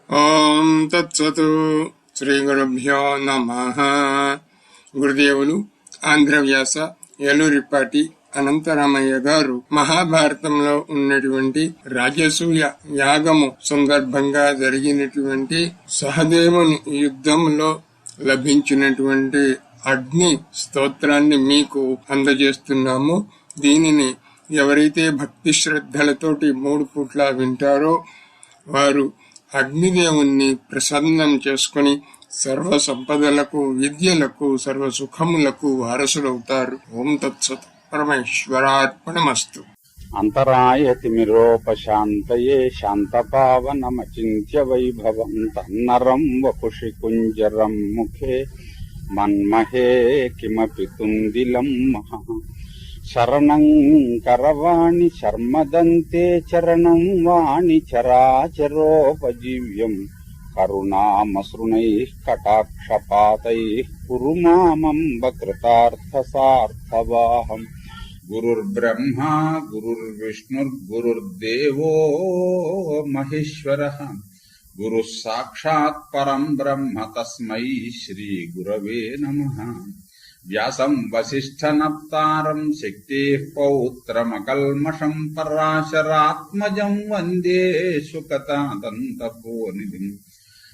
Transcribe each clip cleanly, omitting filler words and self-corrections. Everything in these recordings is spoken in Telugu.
ఓం తత్సత్. శ్రీ గురుభ్యో నమః. గురుదేవులు ఆంధ్రవ్యాస ఏలూరిపాటి అనంతరామయ్య గారు మహాభారతంలో ఉన్నటువంటి రాజసూయ యాగము సందర్భంగా జరిగినటువంటి సహదేవుని యుద్ధంలో లభించినటువంటి అగ్ని స్తోత్రాన్ని మీకు అందజేస్తున్నాము. దీనిని ఎవరైతే భక్తి శ్రద్ధలతోటి 3 పూట్ల వింటారో వారు అగ్నిదేవుణ్ణి ప్రసన్నం చేసుకుని సర్వ సంపదలకు, విద్యలకు, సర్వ సుఖములకు వారసులవుతారు. ఓం తత్సత్. పరమేశ్వరార్పణమస్తు. అంతరాయతిమిరోపశాంతయే శాంతపావనమచింత్య వైభవం తన్నరం వపుషి కుంజరం ముఖే మన్మహే కిమపి తుందిలం మహా శరణం కరవాణి శర్మదంతే చరణం వాణి చరాచరోపజీవ్యం కరుణామసృణైః కటాక్షపాతైః కురు మామంబ కృతార్థసార్థవాహం. గురుర్బ్రహ్మా గురుర్విష్ణుర్గురుర్దేవో మహేశ్వరః గురుః సాక్షాత్ పరం బ్రహ్మ తస్మై శ్రీ గురవే నమః. వ్యాసం వసిష్ఠనప్తారం శక్తేః పౌత్రమకల్మషం పరాశరాత్మజం వందే సుకతాదంతపోనిధిం.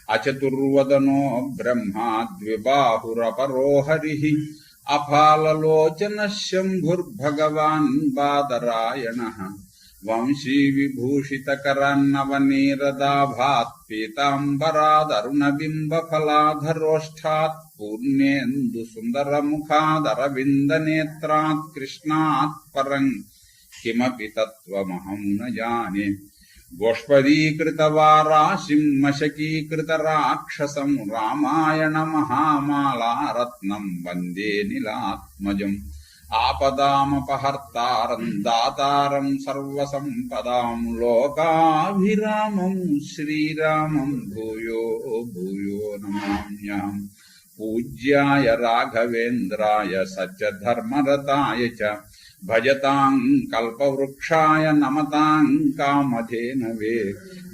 అచతుర్వదనో బ్రహ్మా ద్విబాహురపరో హరిః అఫాలలోచన శంభుర్భగవాన్ బాదరాయణః. వంశీ విభూషితకరన్నవనీరదాభాత్ పీతాంబరాదరుణబింబఫలాధరోష్ఠాత్ పూర్ణేందు సుందరముఖాదరవిందనేత్రాత్ కృష్ణాత్ పరం కిమపి తత్వమహం న జానే. గోష్పదీకృతవారాశిం మశకీకృతరాక్షసం రామాయణ మహామాలారత్నం వందే నీలాత్మజం. ఆపదామపహర్తారం దాతారం సర్వసంపదాం లోకాభిరామం శ్రీరామం భూయో భూయో నమామ్యహం. పూజ్యాయ రాఘవేంద్రాయ సత్యధర్మరతాయ చ భజతాం కల్పవృక్షాయ నమతాం కామధేనవే.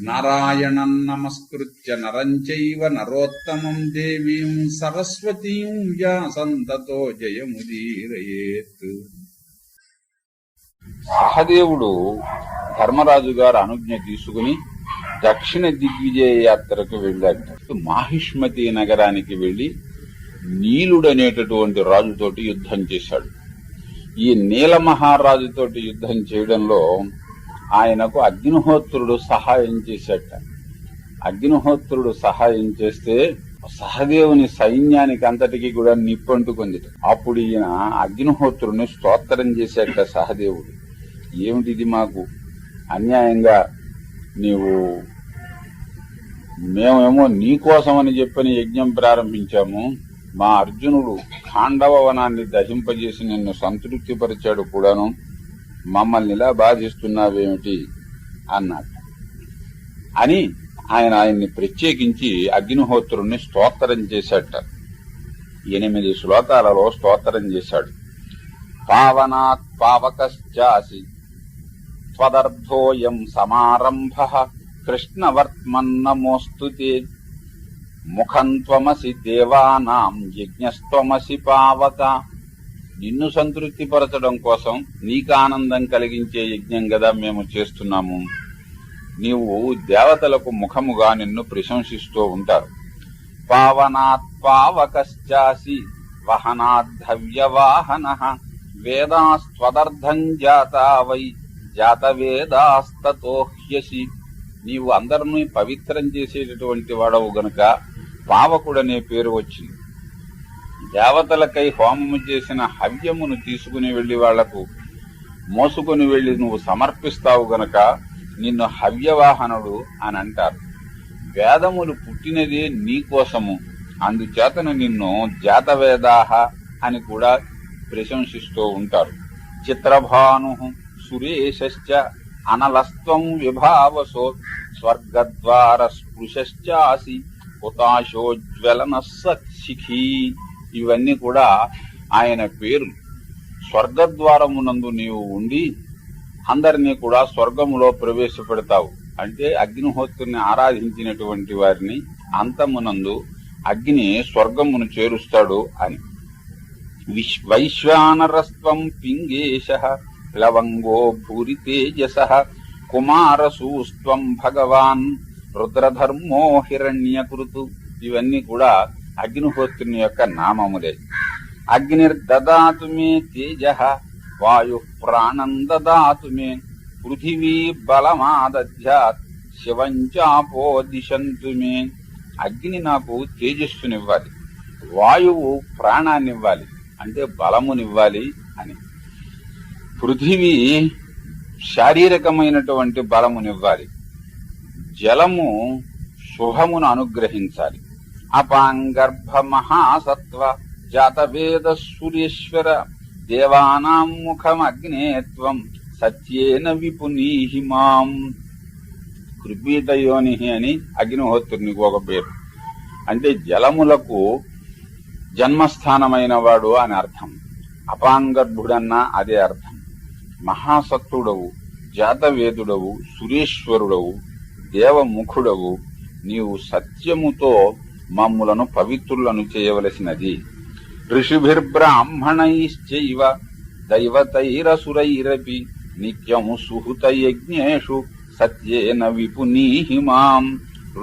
నారాయణం నమస్కృత్య నరం చైవ నరోత్తమం దేవీం సరస్వతీం వ్యాసం తతో జయముదీరయేత్. సహదేవుడు ధర్మరాజు గారు అనుజ్ఞ తీసుకుని దక్షిణ దిగ్విజయ యాత్రకు వెళ్ళాడు. మాహిష్మతి నగరానికి వెళ్లి నీలుడనేటటువంటి రాజుతోటి యుద్ధం చేశాడు. ఈ నీల మహారాజుతోటి యుద్ధం చేయడంలో ఆయనకు అగ్నిహోత్రుడు సహాయం చేశాట. అగ్నిహోత్రుడు సహాయం చేస్తే సహదేవుని సైన్యానికి అంతటికి కూడా నిప్పంటుకుంది. అప్పుడు ఈయన అగ్నిహోత్రుడిని స్తోత్రం చేశాట. సహదేవుడు, ఏమిటిది మాకు అన్యాయంగా నీవు, మేమేమో నీకోసమని చెప్పని యజ్ఞం ప్రారంభించాము, మా అర్జునుడు ఖాండవ వనాన్ని దహింపజేసి నిన్ను సంతృప్తిపరిచాడు కూడాను, మమ్మల్ని ఇలా బాధిస్తున్నావేమిటి అన్నాడు. అని ఆయన్ని ప్రత్యేకించి అగ్నిహోత్రుణ్ణి స్తోత్రం చేశాట. 8 శ్లోకాలలో స్తోత్రం చేశాడు. పావనాత్ పావకశ్చాసి త్వదర్థోయం సమారంభః కృష్ణవర్త్మన్నమోస్తుతే. ముఖం త్వమసి దేవానాం యజ్ఞస్త్వమసి పావక. నిన్ను సంతృప్తిపరచడం కోసం నీకానందం కలిగించే యజ్ఞం కదా మేము చేస్తున్నాము. నీవు దేవతలకు ముఖముగా నిన్ను ప్రశంసిస్తూ ఉంటారు. పావనాత్ పావకశ్చాసి వహనాద్ధవ్యవాహనః వేదాస్త్వదర్థం జాతా వై జాతవేదాస్తతోహ్యసి. నీవు అందరినీ పవిత్రం చేసేటటువంటి వాడవు గనుక పావకుడనే పేరు వచ్చింది. దేవతలకై హోమము చేసిన హవ్యమును తీసుకుని వెళ్లి వాళ్లకు మోసుకుని వెళ్లి నువ్వు సమర్పిస్తావు గనక నిన్ను హవ్యవాహనుడు అని అంటారు. వేదములు పుట్టినదే నీకోసము, అందుచేతను నిన్ను జాతవేదాహ అని కూడా ప్రశంసిస్తూ ఉంటారు. చిత్రభాను సురేశ్చ అనలస్త్వం విభావసో స్వర్గద్వార స్పృశ్చాసి హుతాశోజ్వలన సఖీ. ఇవన్నీ కూడా ఆయన పేరు. స్వర్గద్వారమునందు నీవు ఉండి అందరినీ కూడా స్వర్గములో ప్రవేశపెడతావు అంటే అగ్నిహోత్రుని ఆరాధించినటువంటి వారిని అంతమునందు అగ్ని స్వర్గమును చేరుస్తాడు అని. వైశ్వానరస్త్వం పింగేశః ప్లవంగో భూరి తేజసః కుమారసూస్త్వం భగవాన్ రుద్రధర్మో హిరణ్యకృతు. ఇవన్నీ కూడా అగ్నిహోత్రుని యొక్క నామములే. అగ్నిర్దదాతు మే తేజః వాయు ప్రాణం దదాతు మే పృథివీ బలమాదధ్యాత్ శివంచాపో దిశంతు మే. అగ్ని నాకు తేజస్సునివ్వాలి, వాయువు ప్రాణాన్నివ్వాలి అంటే బలమునివ్వాలి అని. పృథివీ శారీరకమైనటువంటి బలమునివ్వాలి, జలము శుభమును అనుగ్రహించాలి. అపాంగర్భ మహాసత్వ జాతవేద సూర్యేశ్వర దేవానాం ముఖమగ్నేత్వం సత్యేన విపునీహి మాం. కృపీతయోని అని అగ్నిహోత్రునికి ఒక పేరు. అంటే జలములకు జన్మస్థానమైన వాడు అని అర్థం. అపాంగర్భుడన్నా అదే అర్థం. మహాసత్తుడవు, జాతవేదుడవు, సురేశ్వరుడవు, దేవముఖుడవు, నీవు సత్యముతో మమ్ములను పవిత్రులను చేయవలసినది. ఋషిభిర్బ్రాహ్మణైశ్చైవ దైవతైరసురైరపి నిత్యం సుహృత యజ్ఞేషు సత్యేన విపునీహి మాం.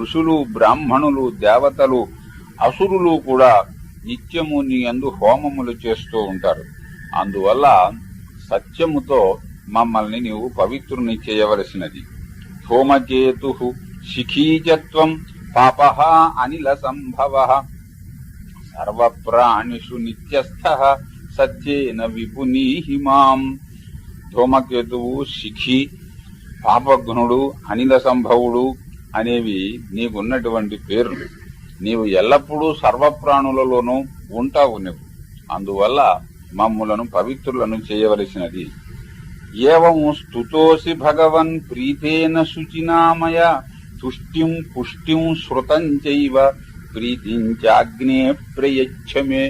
ఋషులు, బ్రాహ్మణులు, దేవతలు, అసురులు కూడా నిత్యము నీ యందు హోమములు చేస్తూ ఉంటారు. అందువల్ల సత్యముతో మమ్మల్ని నీవు పవిత్రుని చేయవలసినది. ధూమకేతు శిఖీజత్వం పాపః అనిల సంభవః సర్వప్రాణిషు నిత్యస్థః సత్యేన విపునీహి మాం. ధూమకేతువు, శిఖి, పాపఘ్నుడు, అనిల సంభవుడు అనేవి నీకున్నటువంటి పేర్లు. నీవు ఎల్లప్పుడూ సర్వప్రాణులలోనూ ఉంటావు నువ్వు. అందువల్ల మమ్ములను పవిత్రులను చేయవలసినది. ఏవం స్తుతోసి భగవన్ ప్రీతేన శుచినామయ తుష్టిం పుష్టిం శృతం చైవ ప్రీతిం చాగ్నే ప్రయచ్చమే.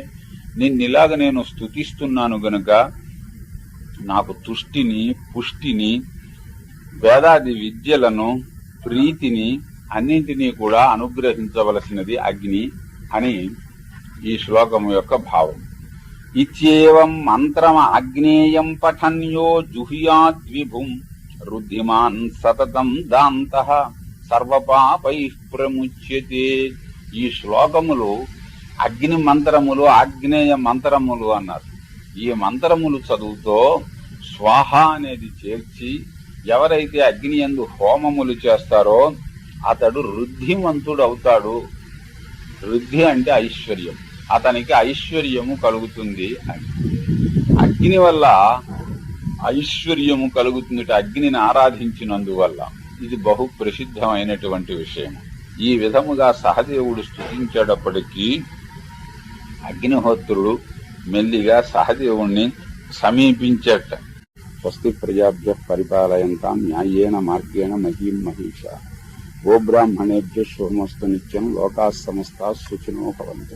నిన్నిలాగ నేను స్తుతిస్తున్నాను గనుక నాకు తుష్టిని, పుష్టిని, వేదాది విద్యలను, ప్రీతిని అన్నింటినీ కూడా అనుగ్రహించవలసినది అగ్ని అని ఈ శ్లోకము యొక్క భావం. ఇత్యేవం మంత్రమ అగ్నేయం పఠన్యో జుహ్యాద్విభుం రుద్ధిమాన్ సతతం దాంతః సర్వపాపైః ప్రముచ్యతే. ఈ శ్లోకములు అగ్ని మంత్రములు, ఆగ్నేయ మంత్రములు అన్నారు. ఈ మంత్రములు చదువుతో స్వాహ అనేది చేర్చి ఎవరైతే అగ్ని యందు హోమములు చేస్తారో అతడు రుద్ధిమంతుడు అవుతాడు. రుద్ధి అంటే ఐశ్వర్యం. అతనికి ఐశ్వర్యము కలుగుతుంది అని. అగ్ని వల్ల ఐశ్వర్యము కలుగుతుంది అగ్నిని ఆరాధించినందువల్ల. ఇది బహు ప్రసిద్ధమైనటువంటి విషయం. ఈ విధముగా సహదేవుడు స్తుతించేటప్పటికీ అగ్నిహోత్రుడు మెల్లిగా సహదేవుణ్ణి సమీపించట. స్వస్తి ప్రజాభ్య పరిపాలయంతాం న్యాయేన మార్గేణ మహీం మహిషా. గోబ్రాహ్మణేభ్య శుభమస్తు నిత్యం. లోకాః సమస్తాః సుఖినో భవంతు.